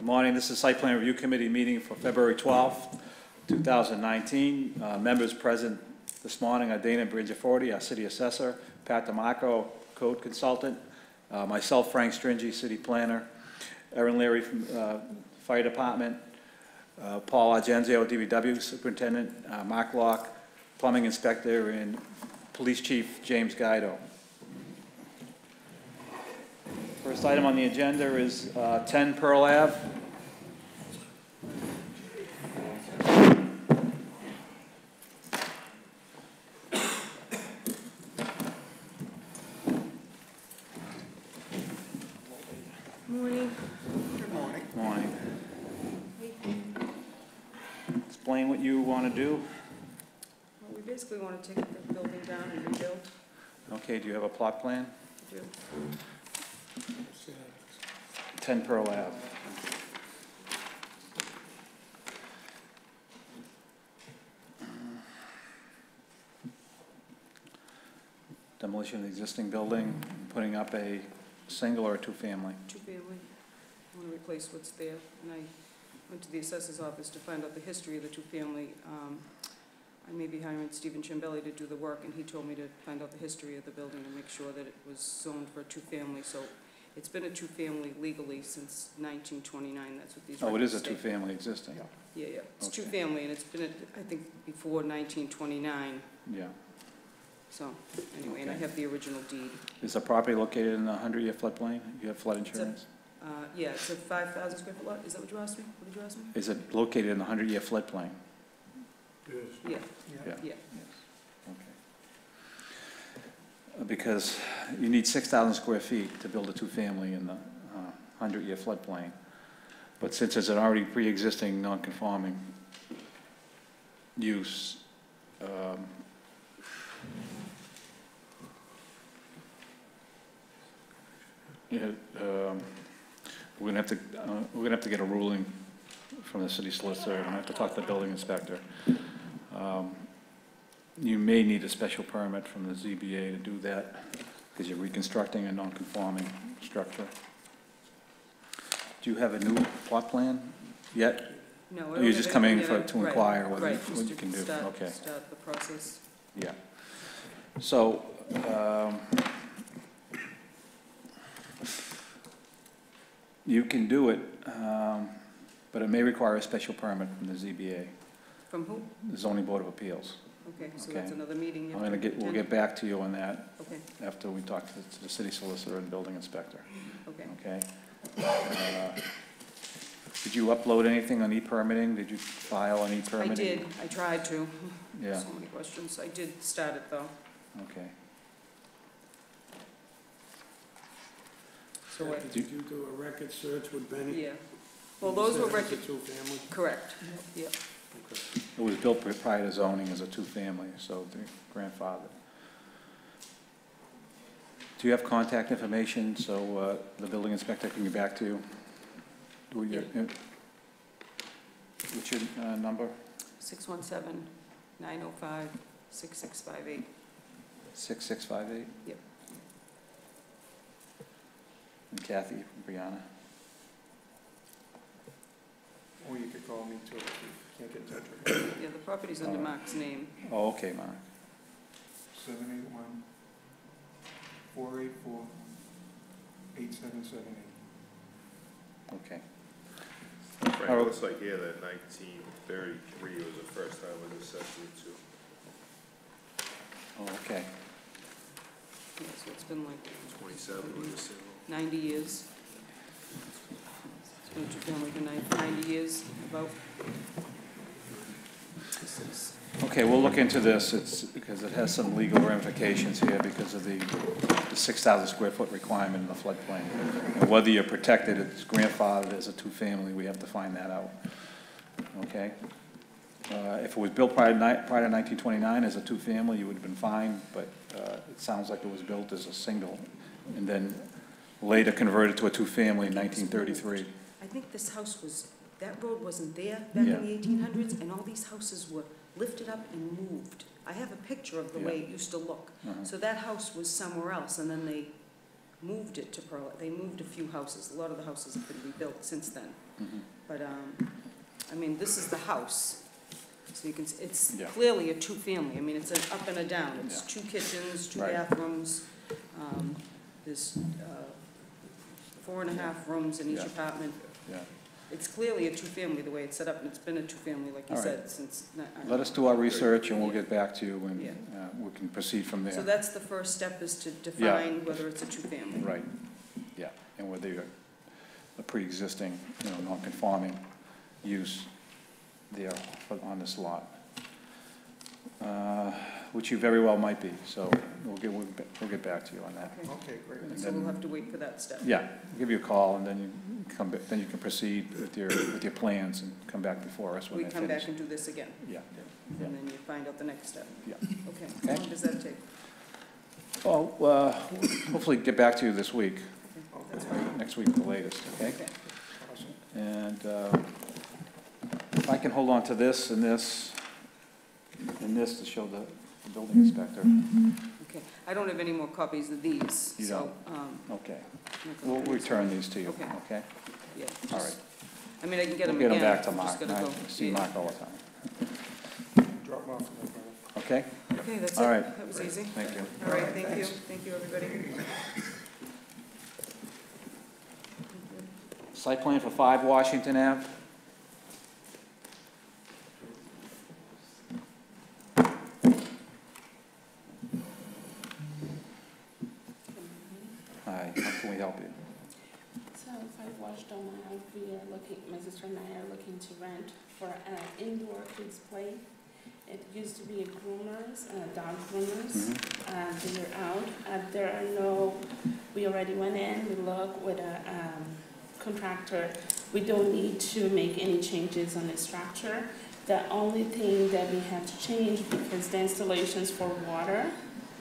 morning. This is Site Plan Review Committee meeting for February 12th, 2019. Members present this morning are Dana Bridgeforti, our City Assessor, Pat DeMarco, Code Consultant, myself, Frank Stringy, City Planner, Erin Leary from Fire Department, Paul Argenzio, DPW Superintendent, Mark Locke, Plumbing Inspector, and Police Chief James Guido. First item on the agenda is 10 Pearl Ave. Morning. Good morning. Morning. Explain what you want to do. Well, we basically want to take the building down and rebuild. Okay, do you have a plot plan? We do. 10 Pearl Ave. Demolition of the existing building, putting up a single or a two-family? Two-family. I want to replace what's there. And I went to the assessor's office to find out the history of the two-family. I may be hiring Stephen Ciambelli to do the work, and he told me to find out the history of the building and make sure that it was zoned for a two-family. So it's been a two-family legally since 1929. That's what these. Oh, it is a state. two-family existing? Yeah, yeah. It's Okay. two-family, and it's been, I think, before 1929. Yeah. So, anyway, and I Okay. have the original deed. Is the property located in the 100-year floodplain? You have flood It's a- insurance? Yeah, it's a 5,000 square foot lot. Is that what you asked me? What did you ask me? Is it located in the 100-year floodplain? Yeah, Yeah. yeah. Okay. Because you need 6,000 square feet to build a two-family in the 100-year floodplain. But since it's an already pre-existing non-conforming use, we're gonna have to get a ruling from the city solicitor, and I have to talk to the building inspector. You may need a special permit from the ZBA to do that, because you're reconstructing a non-conforming structure. Do you have a new plot plan yet? No. Or you're just coming to inquire right, what you can do? Okay. Start the process. Yeah. So, you can do it, but it may require a special permit from the ZBA, From who? the Zoning Board of Appeals. Okay, so Okay. that's another meeting. We'll get back to you on that Okay, after we talk to the city solicitor and building inspector, okay. okay? Did you upload anything on e-permitting? Did you file on e-permitting? I did. I tried to. Yeah, So many questions. I did start it, though. okay. So what? Did you do a record search with Benny? Yeah. Well, those were record. record, Two-family? correct. Yeah. Okay. It was built prior to zoning as a two-family, so the grandfather. Do you have contact information so the building inspector can get back to you? What's your number? 617-905-6658. 6658? Yep. And Kathy, Brianna? Or you could call me too if you can't get in touch with me. Yeah, the property's under Mark's name. Oh, okay, Mark. 781-484-8778. Okay. Right, Oh. it looks like here that 1933 was the first time it was accessory to. Oh, okay. Yeah, so it's been like 27 was a single. 90 years. It's been a two-family for 90 years, about. This is, Okay, we'll look into this. It's because it has some legal ramifications here because of the 6,000 square foot requirement in the floodplain. And whether you're protected, it's grandfathered as a two-family, we have to find that out. Okay? If it was built prior to 1929 as a two-family, you would have been fine, but it sounds like it was built as a single, and then later converted to a two-family in 1933. I think this house was, that road wasn't there back in the 1800s, and all these houses were lifted up and moved. I have a picture of the way it used to look. Uh-huh. So that house was somewhere else, and then they moved it to Pearl. They moved a few houses. A lot of the houses have been rebuilt since then. Mhm. But, I mean, this is the house. So you can, it's Yeah. clearly a two-family. I mean, it's an up and a down. It's Yeah. 2 kitchens, 2 Right. bathrooms. There's 4.5 rooms in each Yeah. apartment. Yeah. It's clearly a two-family, the way it's set up, and it's been a two-family, like you All right. said, since. Let us do our research, and we'll get back to you, and Yeah. we can proceed from there. So that's the first step, is to define whether it's a two-family. Right, yeah, and whether you're a pre-existing, non-conforming use there on this lot, which you very well might be, so we'll get back to you on that. Okay. Okay, great. And So then- we'll have to wait for that step. Yeah, we'll give you a call, and then then you can proceed with your plans and come back before us when We they're come back finished. and do this again, Yeah, and then you find out the next step. Yeah. Okay, how Okay. long does that take? well, hopefully get back to you this week, Okay, that's fine. next week at the latest, okay? Okay. Awesome. And if I can hold on to this and this, and this to show the building inspector. Okay, I don't have any more copies of these, You so, Okay, I'm not we'll gonna- return these to you, Okay. okay? Yeah, All just- right. I mean, I can get We'll them get again. them back to I'm just Mark, gonna and go- I see yeah. Mark all the time, Drop them off in the car. okay? Okay, that's it. All right. That was easy. Thank you. All right, thank you. Thank you, everybody. Site plan for 5 Washington Ave? Hi, how can we help you? So if I watched on my house, we are looking, my sister and I are looking to rent for an indoor kids play. It used to be a groomers, dog groomers. Mhm. They're out. There are no, we already went in, we looked with a contractor. We don't need to make any changes on the structure. The only thing that we have to change, because the installations for water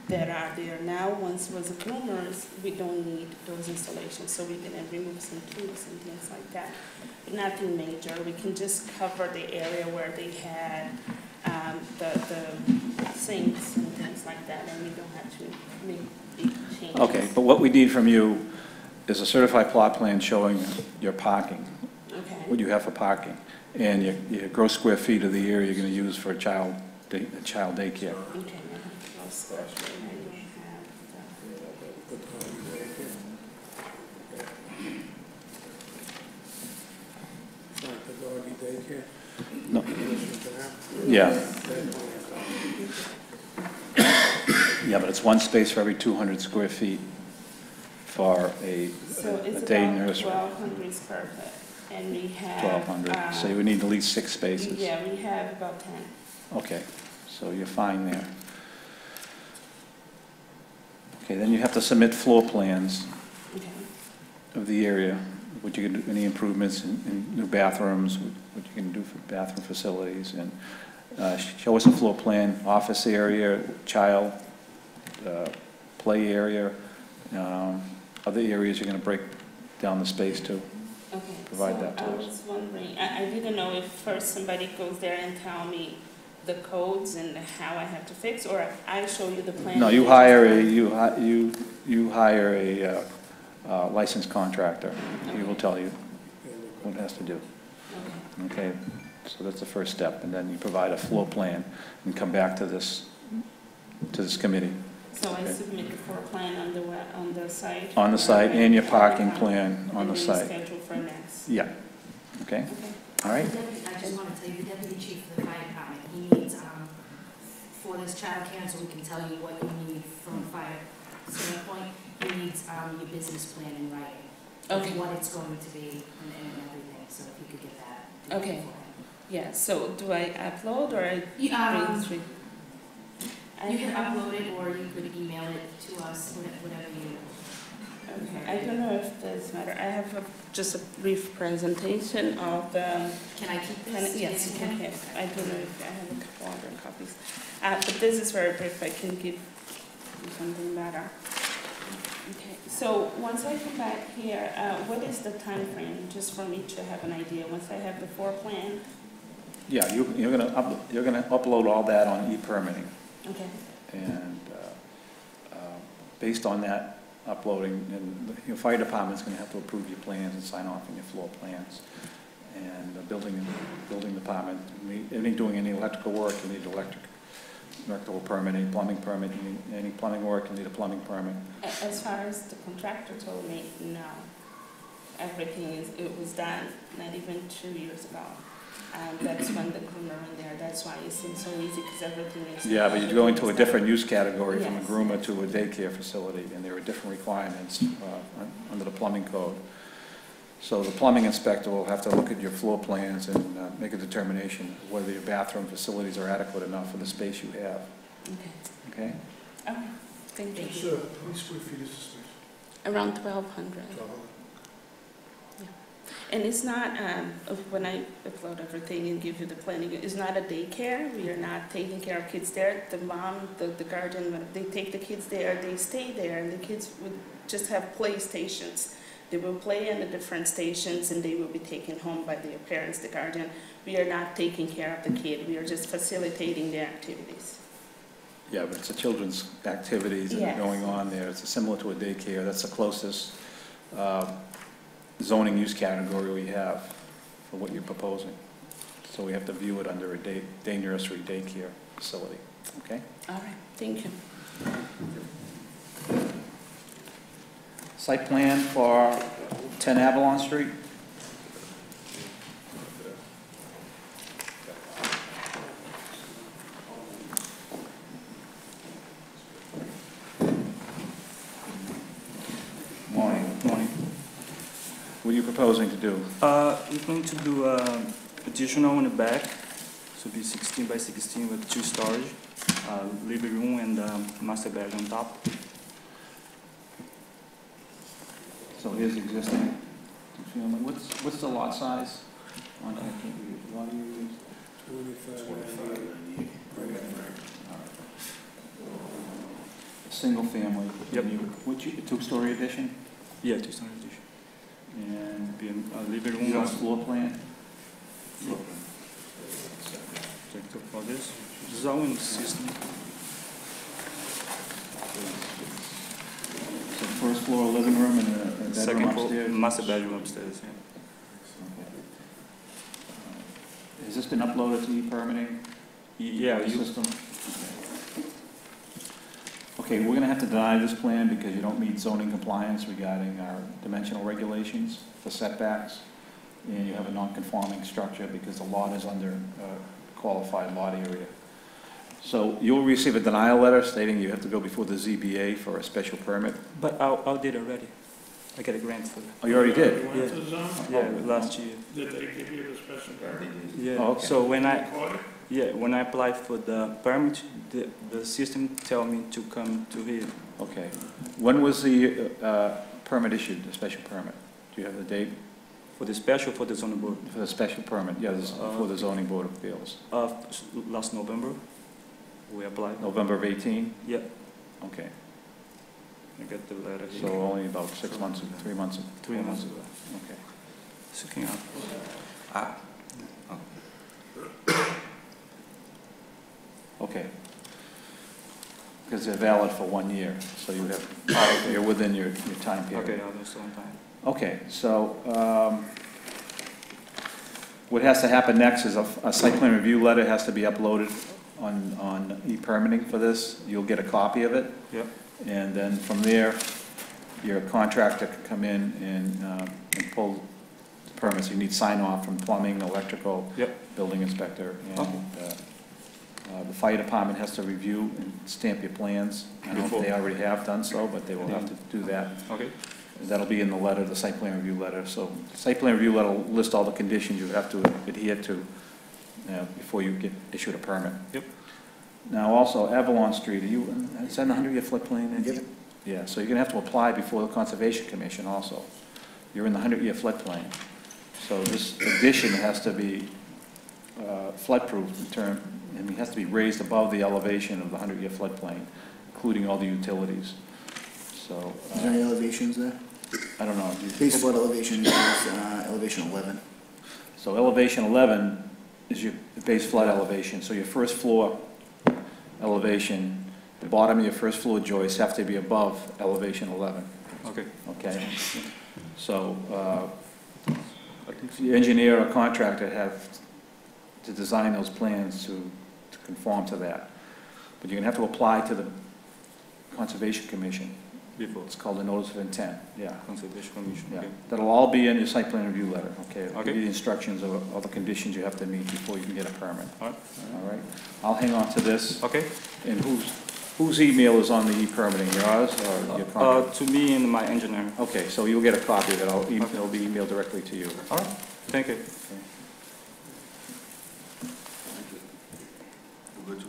that are there now, once it was a groomers, we don't need those installations, so we can remove some tubes and things like that. But nothing major, we can just cover the area where they had the sinks and things like that, and we don't have to make big changes. Okay, but what we need from you is a certified plot plan showing your parking, what Okay, you have for parking, and your gross square feet of the area you're gonna use for a child daycare. okay. I'll start. I don't have Like the doggy daycare? No. Listen to that. Yeah. Yeah, but it's one space for every 200 square feet for a So it's day about nursery. 1,200 square foot, and we have. 1,200, so you would need at least 6 spaces. Yeah, we have about 10. Okay, so you're fine there. Okay, then you have to submit floor plans Okay. of the area, what you can do, any improvements in new bathrooms, what you can do for bathroom facilities, and show us a floor plan, office area, child play area, other areas you're going to break down the space to. Okay. Provide that to So I us. was wondering, I didn't know if first somebody goes there and tell me the codes and how I have to fix, or if I show you the plan. No, and you you hire just- you hire a licensed contractor. He will tell you what it has to do. Okay. Okay, so that's the first step, and then you provide a floor plan and come back to this committee. So I Okay. submit the floor plan on the site? On the site, and your parking Okay. plan on the And site. then schedule for next. Yeah, okay, Okay. all right? I just want to tell you, the deputy chief of the fire department, he needs, for this child care, so we can tell you what you need from a fire standpoint, he needs, your business plan in writing. Okay. What it's going to be and everything, so if you could get that. Okay. Yeah, so do I upload or I You, read through? you can upload it or you could email it to us, whatever you. Okay, I don't know if this matter. I have just a brief presentation of the. Can I keep this? Yes, you can have. I don't know if I have a couple other copies. But this is very brief. I can give you something better. Okay, so once I come back here, what is the time frame, just for me to have an idea? Once I have the floor plan? Yeah, you're gonna upload all that on e-permitting, Okay, and based on that uploading, and your fire department's gonna have to approve your plans and sign off on your floor plans. And the building department, any doing any electrical work, you need electrical permit, any plumbing permit, you need any plumbing work, you need a plumbing permit. As far as the contractor told me, no. It was done not even 2 years ago. And that's when the groomer in there, that's why it seems so easy, because everything is. Yeah, but you're going to a different use category from a Yes. groomer to a daycare facility, and there are different requirements under the plumbing code. So the plumbing inspector will have to look at your floor plans and make a determination whether your bathroom facilities are adequate enough for the space you have, Okay, okay? okay, thank you. Sir, how many square feet is this space? Around 1,200. And it's not, when I upload everything and give you the planning, it's not a daycare. We are not taking care of kids there. The mom, the guardian, when they take the kids there, they stay there, and the kids would just have play stations. They will play in the different stations, and they will be taken home by their parents, the guardian. We are not taking care of the kid. We are just facilitating their activities. Yeah, but it's a children's activities that are Yes. going on there. It's similar to a daycare. That's the closest zoning use category we have for what you're proposing. So we have to view it under a day nursery daycare facility, okay? All right, thank you. Site plan for 10 Avalon Street? Morning. Morning. What are you proposing to do? We're going to do additional in the back, so be 16 by 16 with 2 storage, living room and master bedroom on top. So here's the existing two-family. What's the lot size on that? Lot you use? 25. Single family. Yep. Which, a two-story addition? Yeah, 2 storage addition. And Be a living you room. got a floor plan? Check for this. This is all in the system. So first floor living room and a bedroom Second floor, upstairs? master bedroom upstairs. Yeah. Okay. Has this been uploaded to e-permitting? Yeah, you. System? Okay, we're gonna have to deny this plan because you don't meet zoning compliance regarding our dimensional regulations for setbacks, and you have a non-conforming structure because the lot is under qualified lot area. So you'll receive a denial letter stating you have to go before the ZBA for a special permit. But I did already. I got a grant for that. Oh, you already did? You went to the zone? Yeah, last year. Did they give you the special permit? Yeah. Oh, okay. So when I Recorded? when I applied for the permit, the system tell me to come to here. Okay. When was the permit issued, the special permit? Do you have the date For the special, for the zoning board, for the special permit? Yeah, this is for the zoning board of appeals. last November, we applied. November of 18? Yeah, Okay. I got the letter So here. only about 6 months, 3 months? 3 months ago. Okay. Looking up. Okay. Because they're valid for 1 year, so you have, you're within your time Okay, period. I'll do sometime. Okay, so what has to happen next is a site plan review letter has to be uploaded on e-permitting for this. You'll get a copy of it. Yep. And then from there, your contractor can come in and pull permits. You need sign off from plumbing, electrical, Yep. building inspector, and Okay. the fire department has to review and stamp your plans. I don't know if they already have done so, but they will have to do that. Okay, That'll be in the letter, the site plan review letter. So the site plan review letter will list all the conditions you have to adhere to before you get issued a permit. Yep. Now also, Avalon Street, is that in the 100-year floodplain? Yep. Yeah, so you're gonna have to apply before the Conservation Commission also. You're in the 100-year floodplain. So this addition has to be floodproof in term, and it has to be raised above the elevation of the 100-year floodplain, including all the utilities. So, Is there any elevations there? I don't know. Base flood elevation is elevation 11. So elevation 11 is your base flood elevation. So your first floor elevation the bottom of your first floor joists have to be above elevation 11, Okay. okay? So, the engineer or contractor have to design those plans to conform to that. But you're gonna have to apply to the Conservation Commission. Before It's called a notice of intent, yeah. Conservation Commission. Yeah, Okay. that'll all be in your site plan review letter, okay? It'll give Okay. you the instructions of all the conditions you have to meet before you can get a permit. All right. All right? I'll hang on to this. Okay. And whose email is on the e-permitting, yours or your contract? To me and my engineer. Okay, so you'll get a copy of it. It'll be emailed directly to you. All right. Thank you.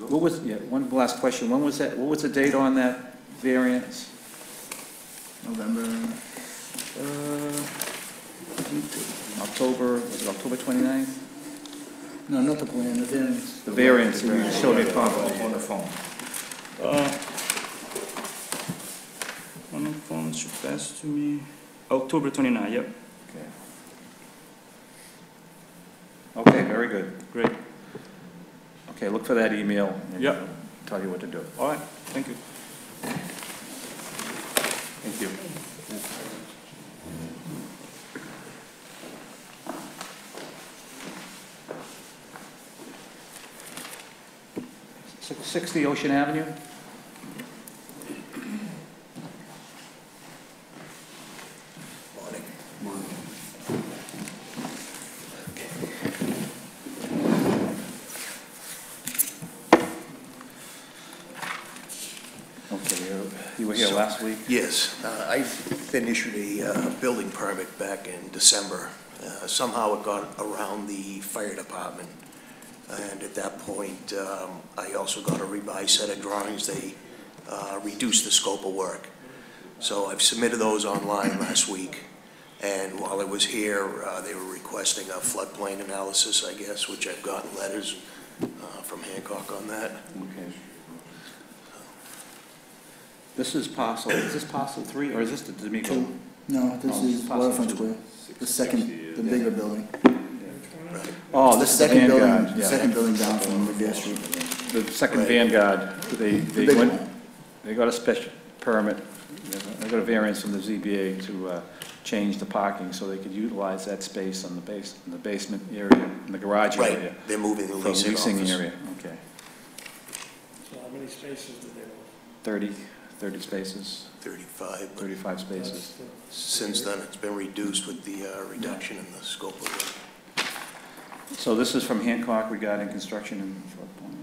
What was, yeah, one last question. When was that, what was the date on that variance? November, October, was it October 29th? no, not the plan, the variance. The variance, you showed me a copy. On the phone. On the phone should pass to me. October 29, yep. Okay. Okay, very good. Great. Okay, look for that email. and Yep. it'll Tell you what to do. All right. Thank you. Thank you. 60 Ocean Avenue? You were here last week? Yes, I've been issued a building permit back in December. Somehow it got around the fire department, and at that point, I also got a revised set of drawings. They reduced the scope of work. So I've submitted those online last week, and while I was here, they were requesting a floodplain analysis, I guess, which I've gotten letters from Hancock on that. Okay. This is parcel 3, or is this the D'Amico? Two. No, this Oh, is parcel Waterfront two. Square, the second, the bigger building. Right. Oh, The this is the second building, Vanguard, the yeah. second building down from Revere Street. The second Right. Vanguard, they big went, one. they got a special permit, they got a variance from the ZBA to change the parking so they could utilize that space on in the basement area, in the garage area. Right, they're moving the For leasing leasing office. area, okay. So how many spaces do they want? 30 spaces, 35, but 35 spaces. since then, it's been reduced with the reduction in the scope of work. So this is from Hancock regarding construction and floodplain.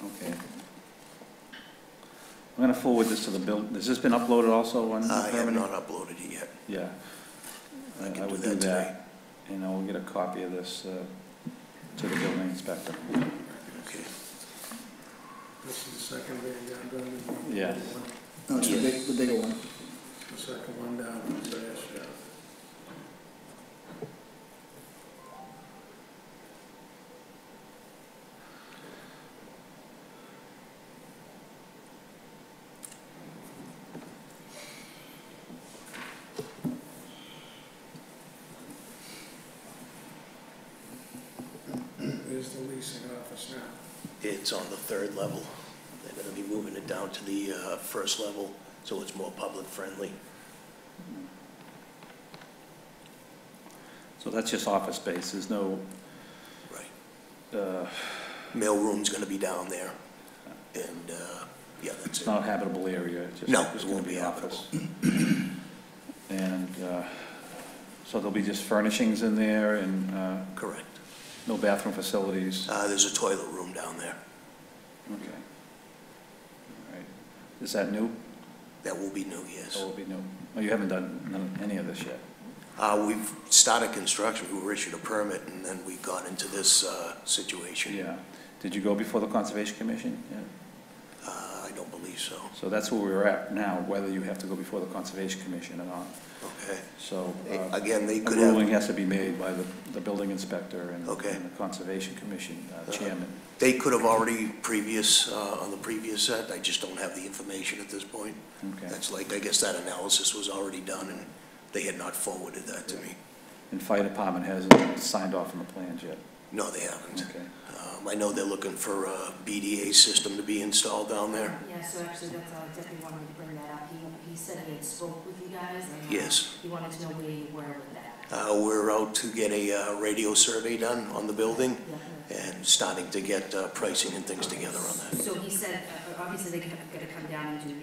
Okay. I'm gonna forward this to the has this been uploaded also on the I have permanent? not uploaded it yet. Yeah. I can I do would that do today. that, and I will get a copy of this to the building inspector. Okay. This is the second Vanguard building? Yeah. No, it's the bigger one. The second one down, from the last, yeah. Where's the leasing office now? It's on the third level. They're going to be moving it down to the first level, so it's more public-friendly. So that's just office space, there's no, Right. Mailroom's going to be down there, and, yeah, that's it's it. not a habitable area, it's just. No, it's it gonna won't be office. And, so there'll be just furnishings in there and, Correct. no bathroom facilities? There's a toilet room down there. Okay. All right. Is that new? That will be new, yes. That will be new? Oh, you haven't done any of this yet? We've started construction. We were issued a permit, and then we got into this situation. Yeah. Did you go before the Conservation Commission? Yeah. I don't believe so. So that's where we're at now, whether you have to go before the Conservation Commission or not. Okay. So, Again, they a could ruling have, has to be made by the building inspector and Okay. and the Conservation Commission chairman. they could have already on the previous set. I just don't have the information at this point. Okay. That's like, I guess that analysis was already done, and they had not forwarded that to me. And fire department hasn't signed off on the plans yet? No, they haven't. Okay. I know they're looking for a BDA system to be installed down there. Yeah, so actually, that's, definitely wanted to bring that up. He said he had spoke with you guys, and Yes. he wanted to know where you were with that. We're out to get a radio survey done on the building Yeah. and starting to get pricing and things together on that. So he said, obviously, they're gonna come down and do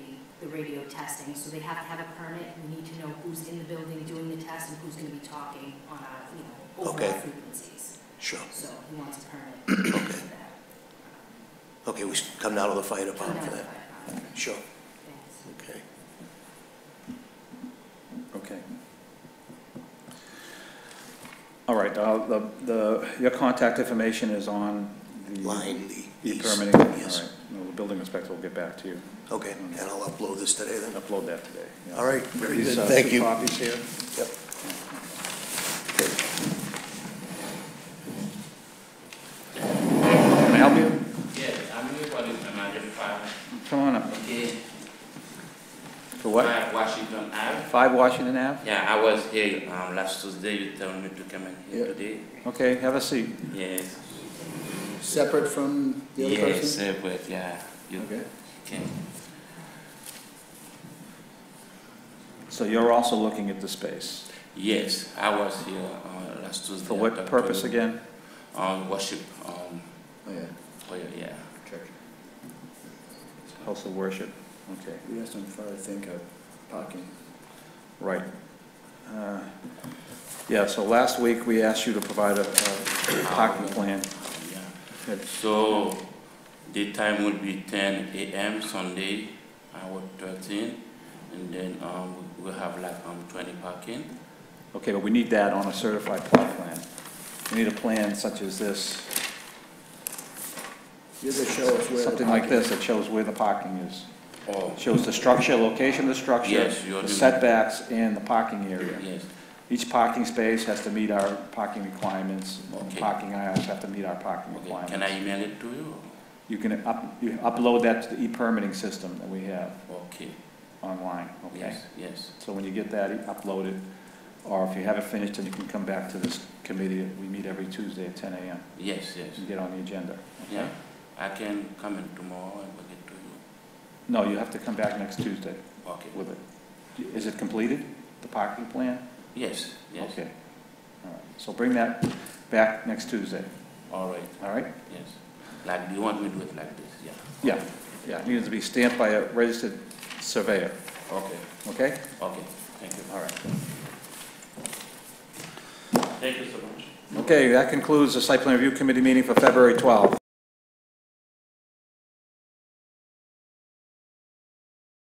the radio testing, so they have to have a permit. We need to know who's in the building doing the test and who's gonna be talking on our, overall Okay. frequencies. Sure. So he wants a permit Okay. for that. Okay, we should come down to the fire Come department down for to that. the fire department. Sure. Thanks. Okay. Okay. All right, your contact information is on the... Line the east. permitting? Yes. All right. Well, the building inspector will get back to you. Okay, and I'll upload this today then. Upload that today. yeah. All right, very These, good. Thank two you. copies here. Yep. Can I help you? Yes, I'm here for the manager five. Come on up. Okay. For what? 5 Washington Ave. 5 Washington Ave? Yeah, I was here last Tuesday. You told me to come in here Yeah. today. Okay, have a seat. Yes. Separate from the other Yes, person? separate. Yeah. You Okay. can. So you're also looking at the space. Yes, I was here last Tuesday. For I what talked to purpose you. again? Worship. Oh, yeah. Oh yeah. Church. House of worship. Okay, We asked him for, I think, parking. right. Yeah, so last week we asked you to provide a parking plan. Yeah. Good. So the time would be 10 a.m. Sunday, hour 13, and then we'll have like 20 parking. Okay, but we need that on a certified plot plan. We need a plan such as this, You have to show us where the something like parking this that shows where the parking is. Oh, Shows the structure, location of the structure, Yes, you're the doing- setbacks, and the parking area. yes. Each parking space has to meet our parking requirements. and Okay. Parking aisles have to meet our parking Okay. requirements. Can I email it to you? You can you upload that to the e-permitting system that we have Okay. online, okay? Yes. Yes. So when you get that uploaded, or if you have it finished, then you can come back to this committee. We meet every Tuesday at 10 a.m. Yes. Yes. and get on the agenda. okay? Yeah. I can come in tomorrow and bring it to you. No, you have to come back next Tuesday Okay. with it. Is it completed, the parking plan? Yes. Yes. Okay. All right. So bring that back next Tuesday, All right. all right? Yes. Like, do you want me to do it like this? Yeah. Yeah, yeah, it needs to be stamped by a registered surveyor, Okay. okay? Okay. Thank you. All right. Thank you so much. Okay, that concludes the site plan review committee meeting for February 12th.